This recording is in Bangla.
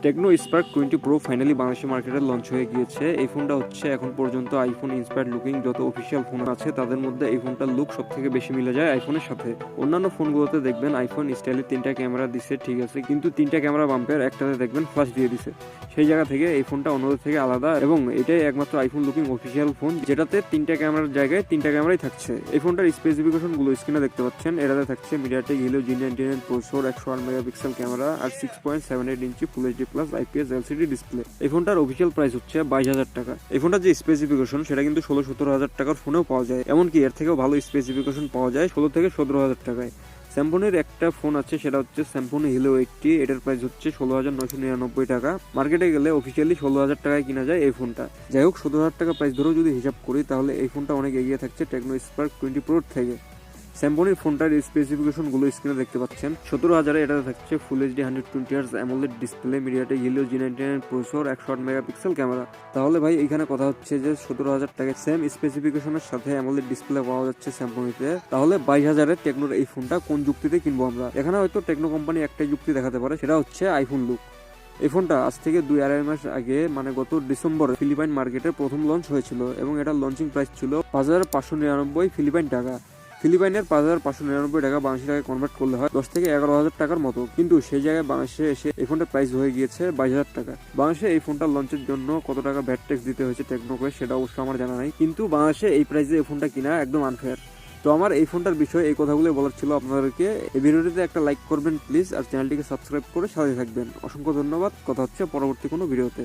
Tecno Spark 20 pro finally Bangladeshi মার্কেটে লঞ্চ হয়ে গিয়েছে। এই ফোনটা হচ্ছে এখন পর্যন্ত আইফোন ইন্সপায়ার্ড লুকিং যত অফিসিয়াল ফোন আছে তাদের মধ্যে এই ফোনটার লুক সব থেকে বেশি মিলে যায় আইফোনের সাথে। অন্যান্য ফোনগুলোতে দেখবেন আইফোন স্টাইলের 3টা ক্যামেরা দিচ্ছে, ঠিক আছে, কিন্তু 3টা ক্যামেরা বাম্পের একটাতে দেখবেন ফ্ল্যাশ দিয়ে দিছে। সেই জায়গা থেকে এই ফোনটা অন্যদের থেকে আলাদা এবং এটাই একমাত্র আইফোন লুকিং অফিসিয়াল ফোন যেটাতে 3টা ক্যামেরার জায়গায় 3টা ক্যামেরাই থাকছে। এই ফোনটার স্পেসিফিকেশন গুলো স্ক্রিনে দেখতে পাচ্ছেন। এটাতে থাকছে Mediatek Helio G99 processor, 108 megapixel camera আর 6.78 inch full HD plus IPS LCD display. এই ফোনটার অফিসিয়াল প্রাইস হচ্ছে 22,000 টাকা। এই ফোনটার যে স্পেসিফিকেশন সেটা কিন্তু 16-17 হাজার টাকার ফোনেও পাওয়া যায়, এমনকি এর থেকেও ভালো স্পেসিফিকেশন পাওয়া যায় 16-17 হাজার টাকায়। স্যামসংয়ের একটা ফোন আছে, সেটা হচ্ছে Tecno Helio G99। এটার প্রাইস হচ্ছে 16,999 টাকা। মার্কেটে গেলে অফিসিয়ালি 16,000 টাকায় কিনা যায় এই ফোনটা। যাই হোক, 17,000 টাকা প্রাইস ধরেও যদি হিসাব করি তাহলে এই ফোনটা অনেক এগিয়ে থাকছে টেকনো স্পার্ক 20 প্রো থেকে। স্যামসংয়ের ফোনটার স্পেসিফিকেশন গুলো স্ক্রিনে দেখতে পাচ্ছেন। 17,000 এটাতে থাকছে full HD 120Hz AMOLED display, Mediatek Helio G99 processor, 108 megapixel camera. তাহলে ভাই এখানে কথা হচ্ছে যে 17,000 টাকায় সেম স্পেসিফিকেশনের সাথে অ্যামোলেড ডিসপ্লে পাওয়া যাচ্ছে স্যামসংতে, তাহলে 22,000 টেকনোর এই ফোনটা কোন যুক্তিতে কিনবো আমরা? এখানে হয়তো টেকনো কোম্পানি একটাই যুক্তি দেখাতে পারে, সেটা হচ্ছে আইফোন লুক। এই ফোনটা আজ থেকে 2-2.5 মাস আগে মানে গত ডিসেম্বর ফিলিপাইন মার্কেটে প্রথম লঞ্চ হয়েছিল এবং এটার লঞ্চিং প্রাইস ছিল 5,599 ফিলিপাইন টাকা। ফিলিপাইনের 5,599 টাকা বাংলাদেশি টাকায় কনভার্ট করলে হয় 10-11 হাজার টাকার মতো, কিন্তু সেই জায়গায় বাংলাদেশে এসে এই ফোনটার প্রাইস হয়ে গিয়েছে 22,000 টাকা। বাংলাদেশে এই ফোনটা লঞ্চের জন্য কত টাকা ভ্যাট ট্যাক্স দিতে হয়েছে টেকনোকে সেটা অবশ্য আমার জানা নাই, কিন্তু বাংলাদেশে এই প্রাইসে এই ফোনটা কিনা একদম আনফেয়ার। তো আমার এই ফোনটার বিষয়ে এই কথাগুলো বলার ছিল আপনাদেরকে। এই ভিডিওটিতে একটা লাইক করবেন প্লিজ, আর চ্যানেলটিকে সাবস্ক্রাইব করে সাথে থাকবেন। অসংখ্য ধন্যবাদ। কথা হচ্ছে পরবর্তী কোনো ভিডিওতে।